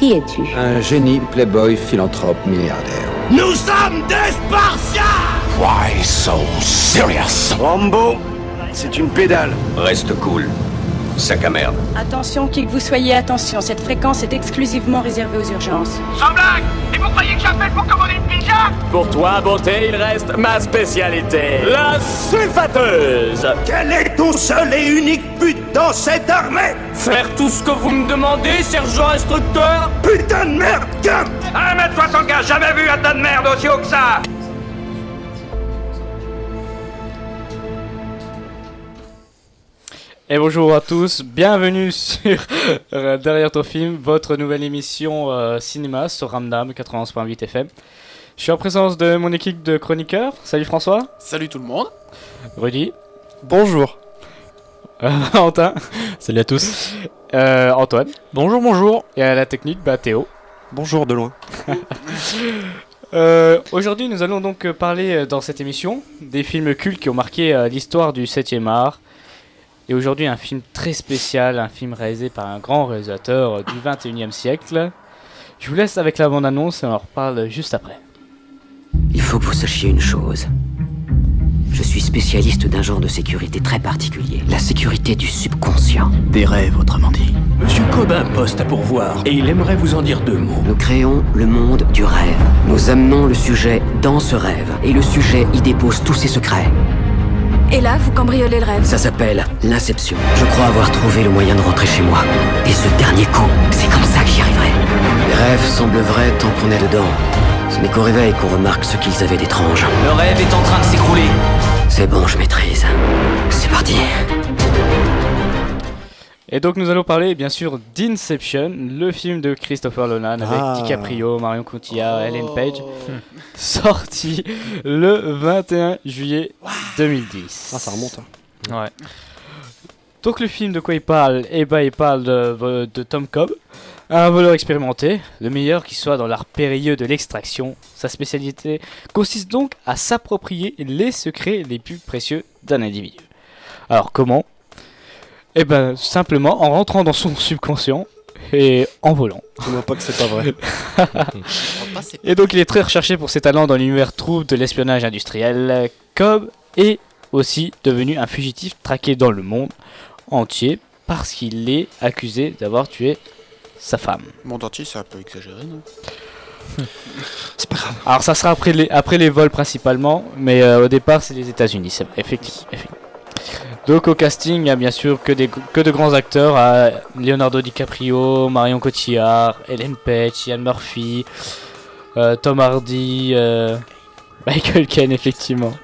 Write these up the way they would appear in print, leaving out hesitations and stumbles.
Qui es-tu? Un génie, playboy, philanthrope, milliardaire. Nous sommes des Spartiates! Why so serious? Rambo, c'est une pédale. Reste cool. Sac à merde. Attention, qui que vous soyez, attention, cette fréquence est exclusivement réservée aux urgences. Sans blague! Et vous croyez que j'appelle pour commander une pizza? Pour toi, beauté, il reste ma spécialité, la sulfateuse. Quel est ton seul et unique but dans cette armée? Faire tout ce que vous me demandez, sergent instructeur. Putain de merde, Gump! 1m75, jamais vu un tas de merde aussi haut que ça! Et bonjour à tous, bienvenue sur Derrière ton film, votre nouvelle émission cinéma sur Ramdam 91.8 FM. Je suis en présence de mon équipe de chroniqueurs. Salut François. Salut tout le monde. Rudy. Bonjour. Antin. Salut à tous. Antoine. Bonjour, bonjour. Et à la technique, Théo. Bonjour de loin. Aujourd'hui, nous allons donc parler dans cette émission des films cultes qui ont marqué l'histoire du 7e art. Et aujourd'hui, un film très spécial, un film réalisé par un grand réalisateur du 21e siècle. Je vous laisse avec la bande-annonce et on en reparle juste après. Il faut que vous sachiez une chose. Je suis spécialiste d'un genre de sécurité très particulier. La sécurité du subconscient. Des rêves, autrement dit. Monsieur Cobin poste à pourvoir et il aimerait vous en dire 2 mots. Nous créons le monde du rêve. Nous amenons le sujet dans ce rêve. Et le sujet y dépose tous ses secrets. Et là, vous cambriolez le rêve. Ça s'appelle l'inception. Je crois avoir trouvé le moyen de rentrer chez moi. Et ce dernier coup, c'est comme ça que j'y arriverai. Les rêves semblent vrais tant qu'on est dedans. Ce n'est qu'au réveil qu'on remarque ce qu'ils avaient d'étrange. Le rêve est en train de s'écrouler. C'est bon, je maîtrise. C'est parti. Et donc nous allons parler bien sûr d'Inception, le film de Christopher Nolan avec DiCaprio, Marion Cotillard, Ellen Page, sorti le 21 juillet 2010. Ah, ça remonte. Hein. Ouais. Donc le film, de quoi il parle? Eh ben, il parle de Tom Cobb, un voleur expérimenté, le meilleur qui soit dans l'art périlleux de l'extraction. Sa spécialité consiste donc à s'approprier les secrets les plus précieux d'un individu. Alors comment? Eh ben, simplement en rentrant dans son subconscient et en volant. Je ne vois pas que c'est pas vrai. Et donc il est très recherché pour ses talents dans l'univers trouble de l'espionnage industriel. Cobb est aussi devenu un fugitif traqué dans le monde entier parce qu'il est accusé d'avoir tué sa femme. Monde entier, c'est un peu exagéré, non? C'est pas grave. Alors ça sera après les vols principalement, mais au départ c'est les États-Unis, c'est vrai, effectivement. Donc au casting, il y a bien sûr que de grands acteurs, Leonardo DiCaprio, Marion Cotillard, Ellen Page, Ian Murphy, Tom Hardy, Michael Caine, effectivement.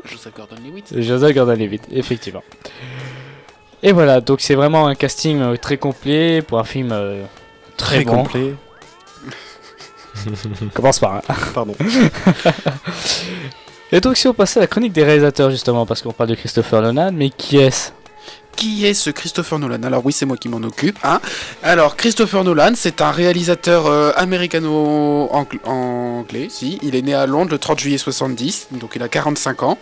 Joseph Gordon-Levitt, effectivement. Et voilà, donc c'est vraiment un casting très complet pour un film très bon. Complet. Commence par un. Pardon. Et donc si on passait à la chronique des réalisateurs justement, parce qu'on parle de Christopher Nolan, mais qui est-ce? Qui est ce Christopher Nolan? Alors oui, c'est moi qui m'en occupe. Hein. Alors Christopher Nolan, c'est un réalisateur américano-anglais. Si, il est né à Londres le 30 juillet 70, donc il a 45 ans.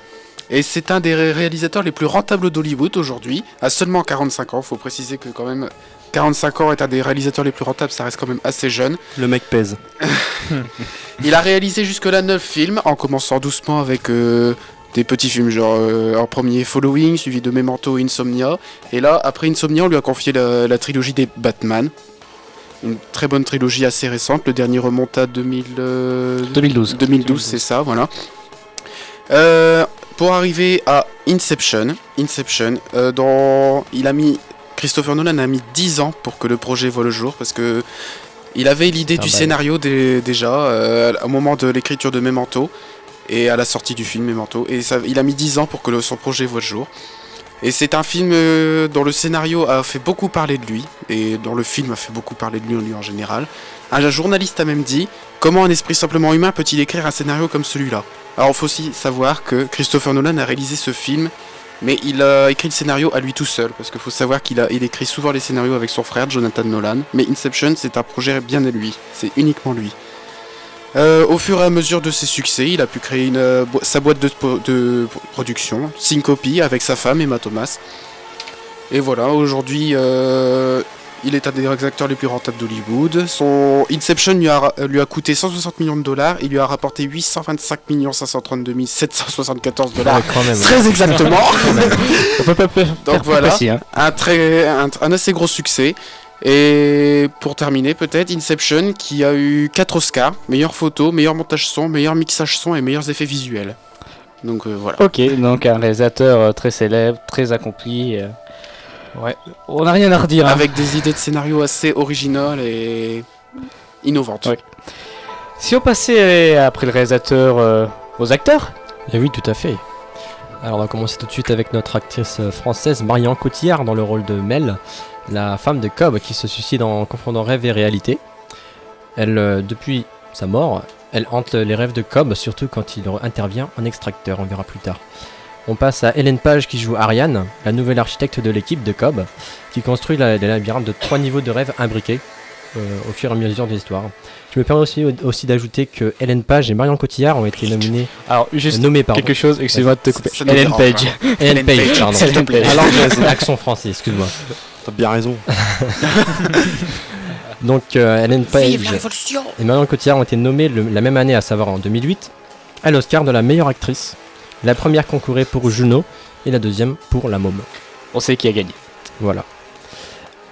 Et c'est un des réalisateurs les plus rentables d'Hollywood aujourd'hui, à seulement 45 ans. Faut préciser que quand même 45 ans est un des réalisateurs les plus rentables, ça reste quand même assez jeune. Le mec pèse. Il a réalisé jusque-là 9 films, en commençant doucement avec des petits films, genre en premier Following, suivi de Memento et Insomnia. Et là, après Insomnia, on lui a confié la trilogie des Batman. Une très bonne trilogie assez récente, le dernier remonte à 2012. 2012, c'est ça, voilà. Pour arriver à Inception, Christopher Nolan a mis 10 ans pour que le projet voie le jour, parce que il avait l'idée du scénario déjà au moment de l'écriture de Memento et à la sortie du film Memento, et il a mis 10 ans pour que son projet voie le jour. Et c'est un film dont le scénario a fait beaucoup parler de lui, et dont le film a fait beaucoup parler de lui en général. Un journaliste a même dit: comment un esprit simplement humain peut-il écrire un scénario comme celui-là? Alors il faut aussi savoir que Christopher Nolan a réalisé ce film, mais il a écrit le scénario à lui tout seul, parce qu'il faut savoir qu'il écrit souvent les scénarios avec son frère Jonathan Nolan, mais Inception c'est un projet bien à lui, c'est uniquement lui. Au fur et à mesure de ses succès, il a pu créer sa boîte de production, Syncopy, avec sa femme Emma Thomas. Et voilà, aujourd'hui il est un des acteurs les plus rentables d'Hollywood. Son Inception lui a coûté 160 millions de dollars. Il lui a rapporté 825 532 774 dollars. Quand même. Très exactement. On peut pas faire Donc plus voilà, précis, hein. un assez gros succès. Et pour terminer, peut-être Inception qui a eu 4 Oscars, meilleure photo, meilleur montage son, meilleur mixage son et meilleurs effets visuels. Donc voilà. Ok, donc un réalisateur très célèbre, très accompli. Ouais, on n'a rien à redire. Avec des idées de scénario assez originales et innovantes. Ouais. Si on passait après le réalisateur aux acteurs. Et oui, tout à fait. Alors on va commencer tout de suite avec notre actrice française Marion Cotillard dans le rôle de Mel, la femme de Cobb qui se suicide en confondant rêve et réalité. Elle, depuis sa mort, elle hante les rêves de Cobb, surtout quand il intervient en extracteur, on verra plus tard. On passe à Ellen Page qui joue Ariane, la nouvelle architecte de l'équipe de Cobb, qui construit des labyrinthes de 3 niveaux de rêves imbriqués au fur et à mesure de l'histoire. Je me permets aussi d'ajouter que Ellen Page et Marion Cotillard ont été nommées. Alors, juste pardon. Quelque chose, excuse-moi de te couper. Ellen Page. Ellen Page, pardon. S'il te plaît. Alors, c'est l'accent français, excuse-moi. T'as bien raison. Donc, Ellen Page et Marion Cotillard ont été nommées la même année, à savoir en 2008, à l'Oscar de la meilleure actrice. La première concourait pour Juno et la deuxième pour La Môme. On sait qui a gagné. Voilà.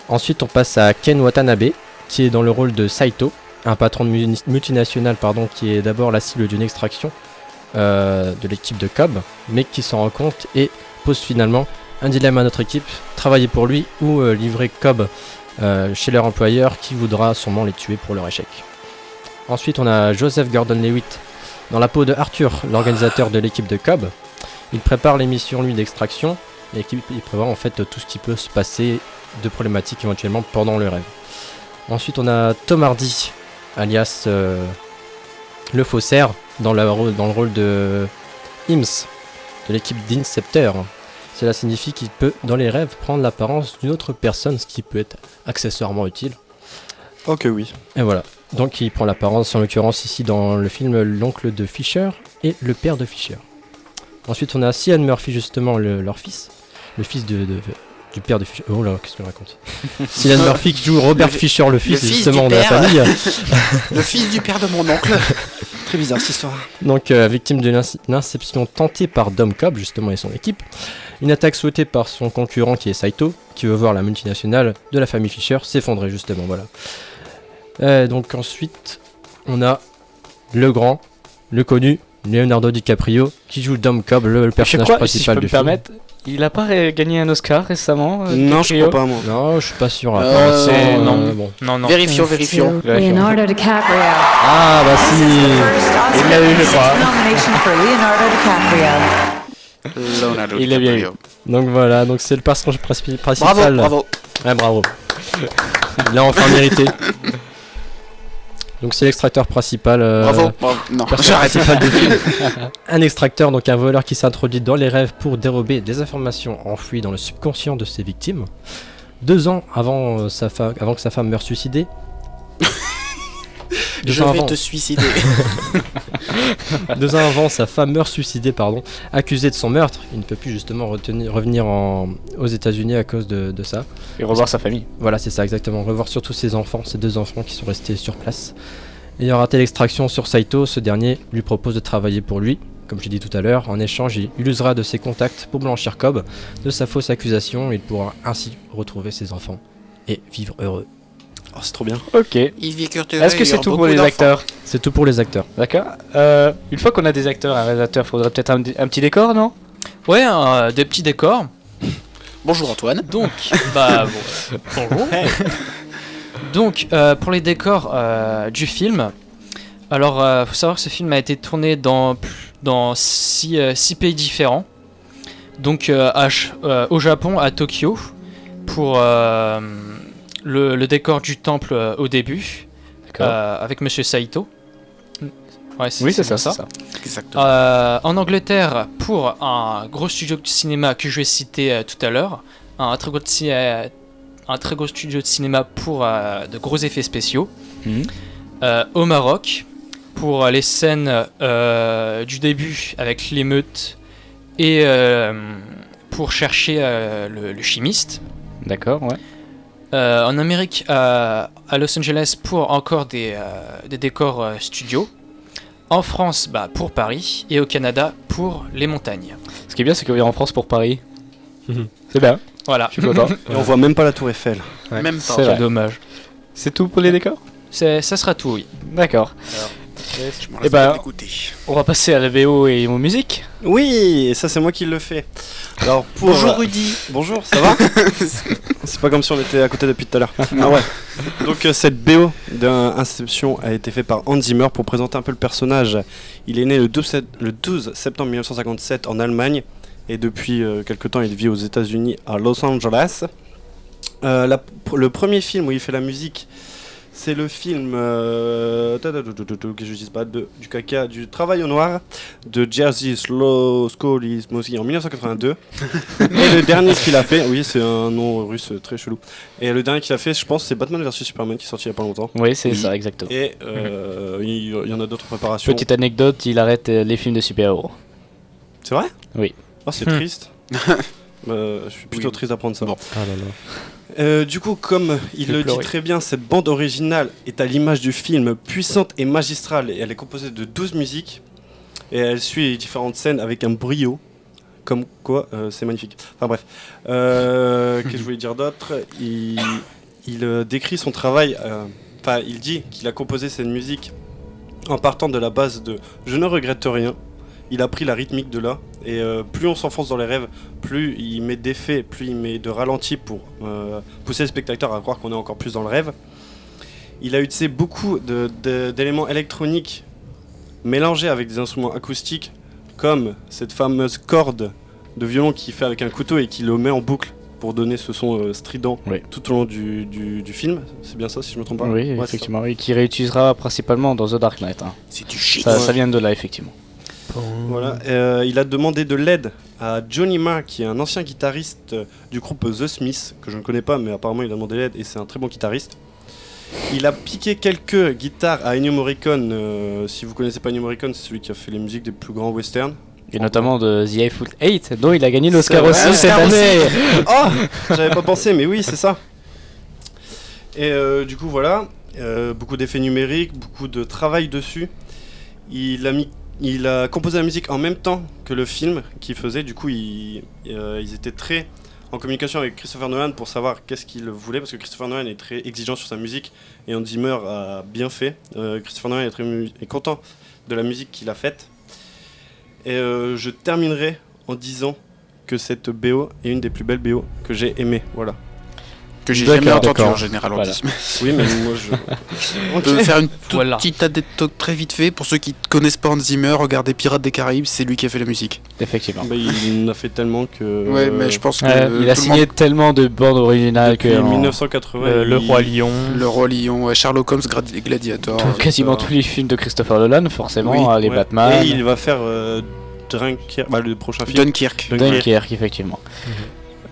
Ensuite, on passe à Ken Watanabe, qui est dans le rôle de Saito, un patron de multinationale qui est d'abord la cible d'une extraction de l'équipe de Cobb, mais qui s'en rend compte et pose finalement un dilemme à notre équipe, travailler pour lui ou livrer Cobb chez leur employeur qui voudra sûrement les tuer pour leur échec. Ensuite, on a Joseph Gordon-Levitt dans la peau de Arthur, l'organisateur de l'équipe de Cobb. Il prépare les missions lui d'extraction et il prévoit en fait tout ce qui peut se passer de problématiques éventuellement pendant le rêve. Ensuite, on a Tom Hardy, alias le faussaire, dans le rôle de Hims, de l'équipe d'Inceptor. Cela signifie qu'il peut, dans les rêves, prendre l'apparence d'une autre personne, ce qui peut être accessoirement utile. Ok, oui. Et voilà. Donc il prend l'apparence, en l'occurrence ici dans le film, l'oncle de Fisher et le père de Fisher. Ensuite, on a Cillian Murphy, justement, leur fils, le fils du père de Fisher. Oh là, qu'est-ce que je raconte? Cillian Murphy qui joue Robert Fisher, le fils justement de la famille. Le fils du père de mon oncle. Très bizarre cette histoire. Donc, victime de l'inception tentée par Dom Cobb, justement, et son équipe. Une attaque souhaitée par son concurrent qui est Saito, qui veut voir la multinationale de la famille Fisher s'effondrer, justement, voilà. Donc ensuite, on a le grand, le connu, Leonardo DiCaprio, qui joue Dom Cobb, le personnage principal si je peux du me film. permettre, il a pas gagné un Oscar récemment Non, DiCaprio? je crois pas, moi. Non, je suis pas sûr. Non. Vérifions. Leonardo DiCaprio. Ah bah si. Il l'a eu, je crois. Nomination for Leonardo DiCaprio. Leonardo Il l'a bien DiCaprio. Donc voilà, donc c'est le personnage principal. Bravo. Ouais, bravo. Il l'a enfin mérité. Donc c'est l'extracteur principal. Bravo. Non, Personnage j'arrête. principal du film. Un extracteur, donc un voleur qui s'introduit dans les rêves pour dérober des informations enfouies dans le subconscient de ses victimes. 2 ans avant que sa femme meure suicidée. Je vais te suicider. 2 ans avant, sa femme meurt suicidée, accusée de son meurtre. Il ne peut plus justement revenir aux États-Unis à cause de ça. Et revoir sa famille. Voilà, c'est ça exactement. Revoir surtout ses 2 enfants qui sont restés sur place. Ayant raté l'extraction sur Saito, ce dernier lui propose de travailler pour lui. Comme je l'ai dit tout à l'heure, en échange, il usera de ses contacts pour blanchir Cobb de sa fausse accusation. Il pourra ainsi retrouver ses enfants et vivre heureux. Oh, c'est trop bien. Ok. Est-ce que c'est tout pour les acteurs? C'est tout pour les acteurs. D'accord. Une fois qu'on a des acteurs, un réalisateur, faudrait peut-être un petit décor, non? Ouais, des petits décors. Bonjour Antoine. Donc, bonjour. Donc, pour les décors du film, alors, faut savoir que ce film a été tourné dans 6 pays différents. Donc, au Japon, à Tokyo, pour le décor du temple au début, avec Monsieur Saito. Ouais, oui, c'est ça. Exactement. En Angleterre, pour un gros studio de cinéma que je vais citer tout à l'heure, un très gros studio de cinéma pour de gros effets spéciaux. Au Maroc, pour les scènes du début avec l'émeute et pour chercher le chimiste. D'accord, ouais. En Amérique, à Los Angeles, pour encore des décors studio. En France, pour Paris. Et au Canada, pour les montagnes. Ce qui est bien, c'est qu'on vient en France pour Paris. C'est bien. Voilà. Je suis content. Et on voit même pas la Tour Eiffel. Ouais. Même pas. C'est dommage. C'est tout pour les décors ? Ça sera tout, oui. D'accord. Et on va passer à la BO et aux musiques. Oui, et ça c'est moi qui le fais. Alors bonjour Rudy. Bonjour, ça va? C'est pas comme si on était à côté depuis tout à l'heure. Ah ouais. Donc cette BO d'Inception a été faite par Hans Zimmer pour présenter un peu le personnage. Il est né le 12 septembre 1957 en Allemagne et depuis quelques temps il vit aux États-Unis à Los Angeles. Le premier film où il fait la musique, c'est le film que je dise pas du caca du travail au noir de Jerzy Sloskolis en 1982. Et le dernier qu'il a fait, oui, c'est un nom russe très chelou. Et le dernier qu'il a fait, je pense, c'est Batman vs Superman qui est sorti il y a pas longtemps. Oui, c'est ça, exactement. Et il y en a d'autres préparations. Petite anecdote, il arrête les films de super-héros. C'est vrai? Oui. Oh, c'est triste. Je suis plutôt triste d'apprendre ça. Bon. Ah là là. Du coup, comme il le dit très bien, cette bande originale est à l'image du film, puissante et magistrale. Et elle est composée de 12 musiques. Et elle suit les différentes scènes avec un brio. Comme quoi, c'est magnifique. Enfin bref. Qu'est-ce que je voulais dire d'autre? Il décrit son travail. Enfin, il dit qu'il a composé cette musique en partant de la base de « Je ne regrette rien ». Il a pris la rythmique de là, et plus on s'enfonce dans les rêves, plus il met d'effets, plus il met de ralentis pour pousser le spectateur à croire qu'on est encore plus dans le rêve. Il a utilisé beaucoup d'éléments électroniques mélangés avec des instruments acoustiques, comme cette fameuse corde de violon qu'il fait avec un couteau et qu'il le met en boucle pour donner ce son strident tout au long du film. C'est bien ça, si je me trompe pas? Oui, effectivement, oui, qui réutilisera principalement dans The Dark Knight. Hein. C'est du shit. Ça vient de là, effectivement. Voilà, il a demandé de l'aide à Johnny Marr, qui est un ancien guitariste du groupe The Smiths, que je ne connais pas, mais apparemment il a demandé l'aide et c'est un très bon guitariste. Il a piqué quelques guitares à Ennio Morricone. Si vous connaissez pas Ennio Morricone, c'est celui qui a fait les musiques des plus grands westerns. Et notamment de The Eiffel 8, dont il a gagné l'Oscar aussi cette année. Oh, j'avais pas pensé, mais oui, c'est ça. Et du coup, voilà, beaucoup d'effets numériques, beaucoup de travail dessus. Il a composé la musique en même temps que le film qu'il faisait. Du coup, ils étaient très en communication avec Christopher Nolan pour savoir qu'est-ce qu'il voulait, parce que Christopher Nolan est très exigeant sur sa musique et Hans Zimmer a bien fait. Christopher Nolan est content de la musique qu'il a faite. Et je terminerai en disant que cette BO est une des plus belles BO que j'ai aimées. Voilà. Que j'ai jamais entendu en général. Voilà. Oui, mais moi On peut faire une petite anecdote très vite fait. Pour ceux qui ne connaissent pas Hans Zimmer, regardez Pirates des Caraïbes, c'est lui qui a fait la musique. Effectivement. Bah, il en a fait tellement que. Ouais, mais je pense que. Il a signé tellement de bandes originales que. En 1980. Le Roi Lion. Le Roi Lion, Sherlock Holmes, Gladiator. Quasiment tous les films de Christopher Nolan, forcément, les Batman. Et il va faire Dunkirk, le prochain film. Dunkirk, effectivement.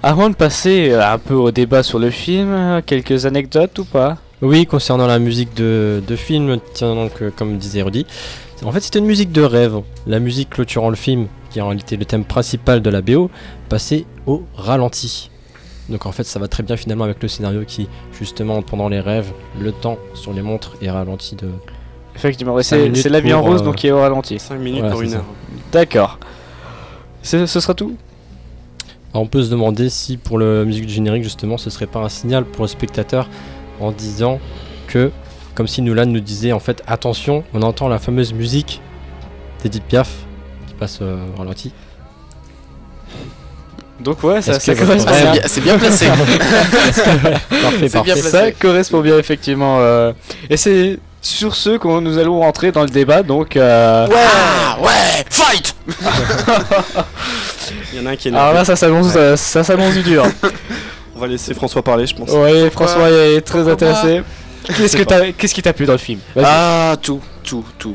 Avant de passer un peu au débat sur le film, quelques anecdotes ou pas? Oui, concernant la musique de film, tiens donc, comme disait Rudy, en fait c'était une musique de rêve. La musique clôturant le film, qui est en réalité le thème principal de la BO, passait au ralenti. Donc en fait ça va très bien finalement avec le scénario qui, justement, pendant les rêves, le temps sur les montres est ralenti de... Effectivement, c'est La Vie en Rose, donc qui est au ralenti. 5 minutes pour une heure. D'accord. Ce sera tout? Alors on peut se demander si pour la musique du générique justement ce serait pas un signal pour le spectateur en disant que, comme si Nolan nous disait en fait attention, on entend la fameuse musique d'Edith Piaf qui passe au ralenti. Donc ouais, ça correspond bien. C'est bien placé. Parfait. Ça correspond bien effectivement. Et c'est sur ce que nous allons rentrer dans le débat, donc... Ouais, fight. Il y en a un qui est Alors là, ça s'annonce du dur. On va laisser François parler, je pense. Oui, François est très intéressé. Qu'est-ce qui t'a plu dans le film? Tout.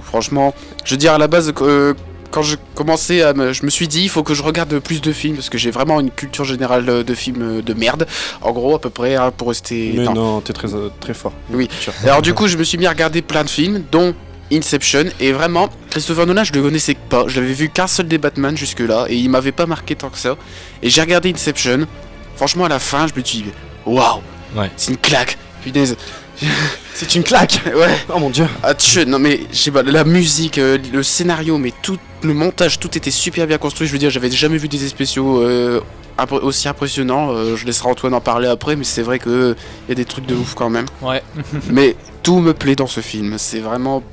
Franchement, je veux dire, à la base, quand je commençais je me suis dit, il faut que je regarde plus de films, parce que j'ai vraiment une culture générale de films de merde. En gros, à peu près, hein, pour rester... Mais non, t'es très fort. Oui. Alors du coup, je me suis mis à regarder plein de films, dont Inception, et vraiment, Christopher Nolan, je le connaissais pas. Je l'avais vu qu'un seul des Batman jusque-là, et il m'avait pas marqué tant que ça. Et j'ai regardé Inception. Franchement, à la fin, je me suis dit, waouh, Ouais. C'est une claque. Punaise. C'est une claque. Ouais. Oh mon dieu. Non mais je sais pas, la musique, le scénario, mais tout le montage, tout était super bien construit. Je veux dire, j'avais jamais vu des effets spéciaux aussi impressionnants. Je laisserai Antoine en parler après, mais c'est vrai que y a des trucs de ouf quand même. Ouais. Mais tout me plaît dans ce film. C'est vraiment.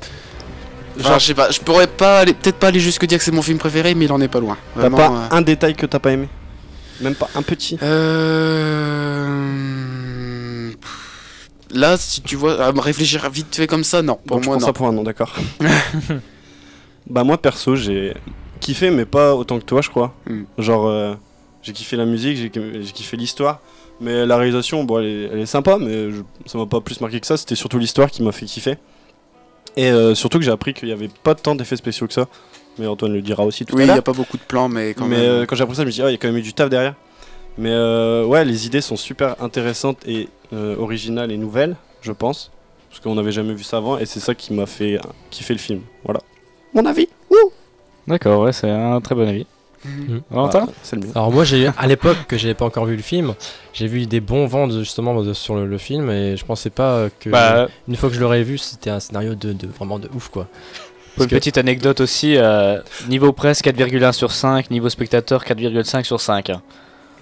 Genre, je sais pas, je pourrais pas peut-être pas aller jusque dire que c'est mon film préféré, mais il en est pas loin. T'as Vraiment, pas un détail que t'as pas aimé? Même pas un petit? Là, si tu vois, à me réfléchir vite fait comme ça, non. Pour Donc moi, je prends non. ça pour un non, d'accord. Bah moi perso, j'ai kiffé, mais pas autant que toi, je crois. Genre, j'ai kiffé la musique, j'ai kiffé l'histoire. Mais la réalisation, bon, elle est sympa, mais ça m'a pas plus marqué que ça. C'était surtout l'histoire qui m'a fait kiffer. Et surtout que j'ai appris qu'il y avait pas tant d'effets spéciaux que ça. Mais Antoine le dira aussi tout à Oui, il l'heure. y a pas beaucoup de plans, mais quand même. Mais quand j'ai appris ça, je me dis, il y a quand même eu du taf derrière. Mais ouais, les idées sont super intéressantes et originales et nouvelles, je pense. Parce qu'on n'avait jamais vu ça avant, et c'est ça qui m'a fait kiffer le film. Voilà. Mon avis. D'accord, ouais, c'est un très bon avis. Valentin ? C'est le mieux. Alors moi, à l'époque que j'avais pas encore vu le film, j'ai vu des bons vents justement sur le film et je pensais pas que une fois que je l'aurais vu, c'était un scénario de vraiment de ouf quoi. Pour une petite anecdote aussi, niveau presse 4,1 sur 5, niveau spectateur 4,5 sur 5.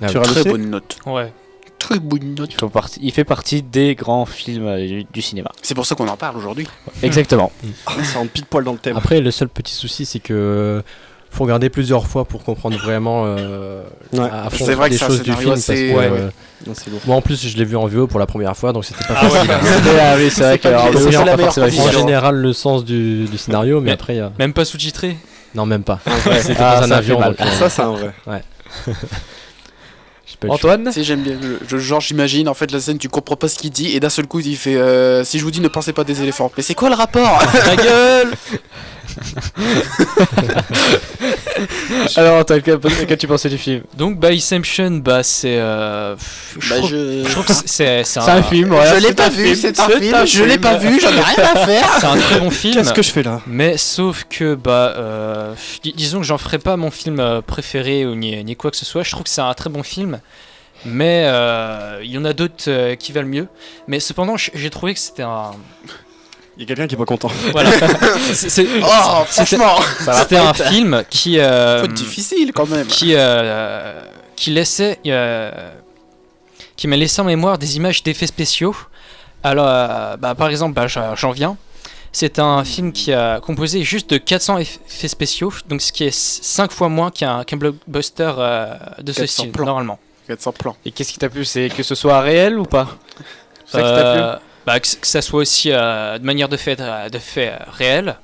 Très bonne note. Ouais. Très bonne note. Il fait partie des grands films du cinéma. C'est pour ça qu'on en parle aujourd'hui. Exactement. Ça rentre pile poil dans le thème. Après, le seul petit souci, c'est que faut regarder plusieurs fois pour comprendre vraiment à fond c'est vrai les que choses du film. c'est Moi en plus, je l'ai vu en VO pour la première fois, donc c'était pas Ah facile. oui, c'est vrai que en général le sens du scénario, mais après. Même pas sous-titré. Non, même pas. Ouais. C'était dans un avion. Donc, ça, c'est un vrai. Ouais. Antoine ? Tu sais, j'aime bien genre j'imagine en fait la scène, tu comprends pas ce qu'il dit et d'un seul coup il fait si je vous dis ne pensez pas des éléphants. Mais c'est quoi le rapport? Ta gueule. Alors Antoine, qu'as-tu pensé du film? Donc Inception, c'est je trouve que c'est un film, voilà. Je l'ai pas vu, c'est un film, je l'ai pas vu, j'en ai rien à faire. C'est un très bon film. Qu'est-ce que je fais là? Mais sauf que disons que j'en ferai pas mon film préféré ou ni quoi que ce soit. Je trouve que c'est un très bon film, mais il y en a d'autres qui valent mieux. Mais cependant, j'ai trouvé que c'était un... Il y a quelqu'un qui est pas content. Voilà. Franchement, c'était un film qui faut être difficile quand même. Qui laissait qui m'a laissé en mémoire des images d'effets spéciaux. Alors par exemple, j'en viens. C'est un film qui a composé juste de 400 effets spéciaux, donc ce qui est 5 fois moins qu'un blockbuster de ce style normalement. 400 plans. Et qu'est-ce qui t'a plu? C'est que ce soit réel ou pas? C'est ça qui t'a plu? Que ça soit aussi de manière de fait réel,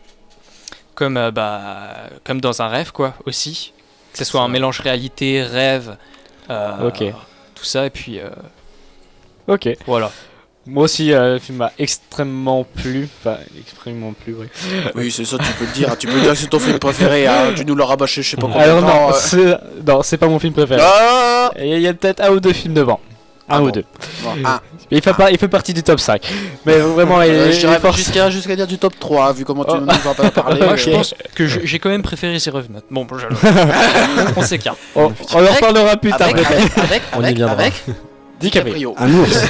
comme dans un rêve quoi aussi, que ça soit un mélange réalité rêve, tout ça et puis ok, voilà. Moi aussi le film m'a extrêmement plu, oui. Oui, c'est ça, tu peux le dire, que c'est ton film préféré, hein. Tu nous l'as rabâché je sais pas combien alors de temps. non, c'est pas mon film préféré. Il y a peut-être un ou deux films devant. Un ou deux. Il fait partie du top 5. Mais vraiment, je dirais jusqu'à dire du top 3, vu comment tu nous en as parlé. Moi, je pense que j'ai quand même préféré The Revenant. Bon, on s'écarte. On en reparlera plus tard. On y viendra. Avec DiCaprio. Un ours.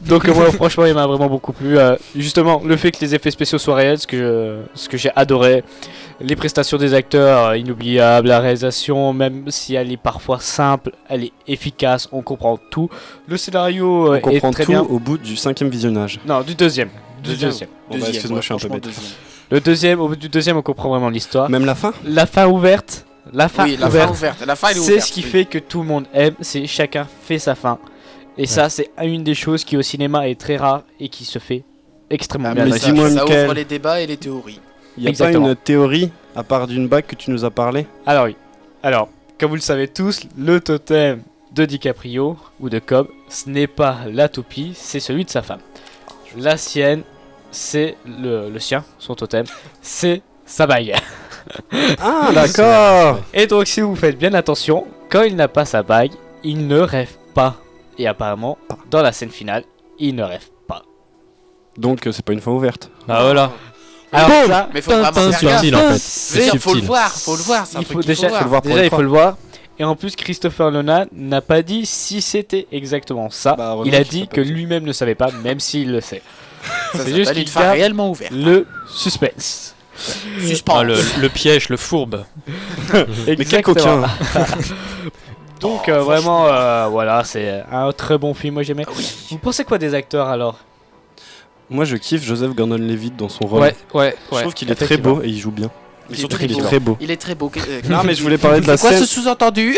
Donc moi, franchement, il m'a vraiment beaucoup plu. Justement, le fait que les effets spéciaux soient réels, ce que j'ai adoré. Les prestations des acteurs, inoubliables. La réalisation, même si elle est parfois simple, elle est efficace. On comprend tout. Le scénario on comprend est très tout bien. au bout du 5e visionnage. Non, du deuxième. Bon, excuse-moi, je suis un peu bête. Au bout du deuxième, on comprend vraiment l'histoire. Même la fin? La fin ouverte. La fin ouverte. La fin, elle est ouverte. C'est ce qui fait que tout le monde aime. C'est chacun fait sa fin. Et ça, c'est une des choses qui au cinéma est très rare et qui se fait extrêmement bien. Mais dis-moi, ça Mickaël, ouvre les débats et les théories. il n'y a pas une théorie, à part d'une bague que tu nous as parlé? Alors oui. Alors, comme vous le savez tous, le totem de DiCaprio ou de Cobb, ce n'est pas la toupie, c'est celui de sa femme. La sienne, c'est le sien, son totem, c'est sa bague. Ah, d'accord. Et donc, si vous faites bien attention, quand il n'a pas sa bague, il ne rêve pas. Et apparemment, dans la scène finale, il ne rêve pas. Donc, c'est pas une fin ouverte. Ah voilà. Alors ça, mais faut vraiment faire gaffe. Subtil en fait. Faut le voir, c'est un truc qu'il faut voir. Déjà, il faut le voir. Et en plus, Christopher Nolan n'a pas dit si c'était exactement ça. Il a dit que lui-même ne savait pas, même s'il le sait. C'est juste qu'il fait réellement ouvert. Le suspense. Ah, le piège, le fourbe. Mais quel coquin. Donc vraiment, voilà, c'est un très bon film. Moi j'aimais. Vous pensez quoi des acteurs alors? Moi je kiffe Joseph Gordon-Levitt dans son rôle. Ouais. Je trouve qu'il est très beau et il joue bien. Mais surtout qu'il est très beau. Il est très beau. Non mais je voulais parler de la scène. scène. Quoi ce sous-entendu?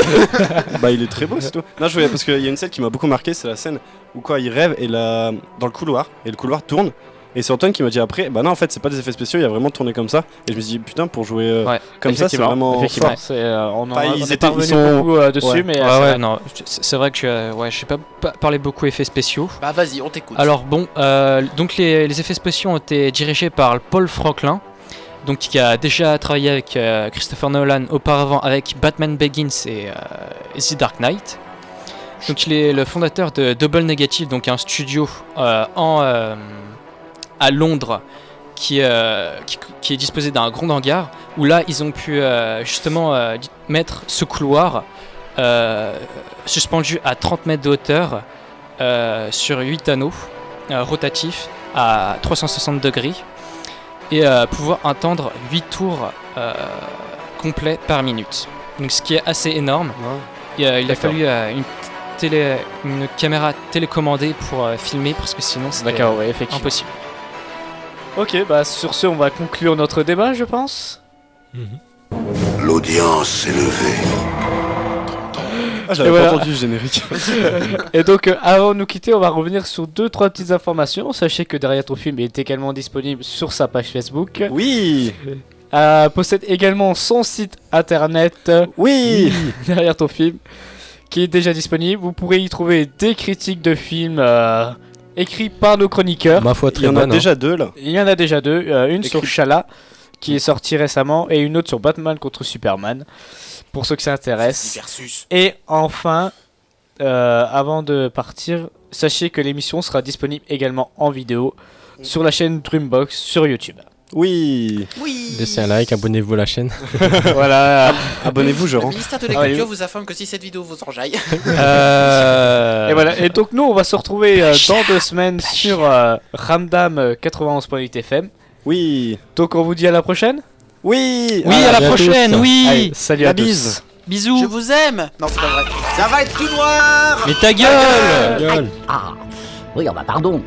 Bah il est très beau, c'est tout. Non, je voulais parce qu'il y a une scène qui m'a beaucoup marqué, c'est la scène où quoi il rêve et dans le couloir et le couloir tourne. Et c'est Antoine qui m'a dit après, bah non en fait c'est pas des effets spéciaux, il a vraiment tourné comme ça. Et je me suis dit putain pour jouer comme ça c'est vraiment effectivement. fort. On est pas revenu beaucoup dessus, mais non, c'est vrai que je sais pas parler beaucoup effets spéciaux. Bah vas-y, on t'écoute. Alors bon, donc les effets spéciaux ont été dirigés par Paul Franklin, donc qui a déjà travaillé avec Christopher Nolan auparavant avec Batman Begins et The Dark Knight. Donc il est le fondateur de Double Negative, donc un studio à Londres qui est disposé d'un grand hangar où là ils ont pu justement mettre ce couloir suspendu à 30 mètres de hauteur sur 8 anneaux rotatifs à 360 degrés et pouvoir atteindre 8 tours complets par minute. Donc ce qui est assez énorme. Il a fallu une caméra télécommandée pour filmer parce que sinon c'était impossible. Ok, bah sur ce on va conclure notre débat je pense. L'audience est levée. Ah, j'avais pas entendu le générique. Et donc avant de nous quitter on va revenir sur 2-3 petites informations. Sachez que Derrière ton film est également disponible sur sa page Facebook. Oui. Possède également son site internet. Oui. Derrière ton film qui est déjà disponible. Vous pourrez y trouver des critiques de films écrits par nos chroniqueurs. Ma foi, très bonne. Il y en a déjà hein. deux là. Il y en a déjà deux. Une sur Shala qui est sortie récemment et une autre sur Batman contre Superman. Pour ceux qui s'intéressent. Et enfin, avant de partir, sachez que l'émission sera disponible également en vidéo sur la chaîne Dreambox sur YouTube. Oui. Laissez un like, abonnez-vous à la chaîne. Voilà. Abonnez-vous, je Le rends. ministère de l'Agriculture vous informe que si cette vidéo vous enjaille. Et voilà. Et donc nous, on va se retrouver dans 2 semaines sur Ramdam 91.8 FM. Oui. Donc on vous dit à la prochaine. Oui. Oui, à la prochaine. Oui. Allez, salut à tous. Bisous. Je vous aime. Non, c'est pas vrai. Ça va être tout noir. Mais ta gueule. Ah, oui, bah pardon.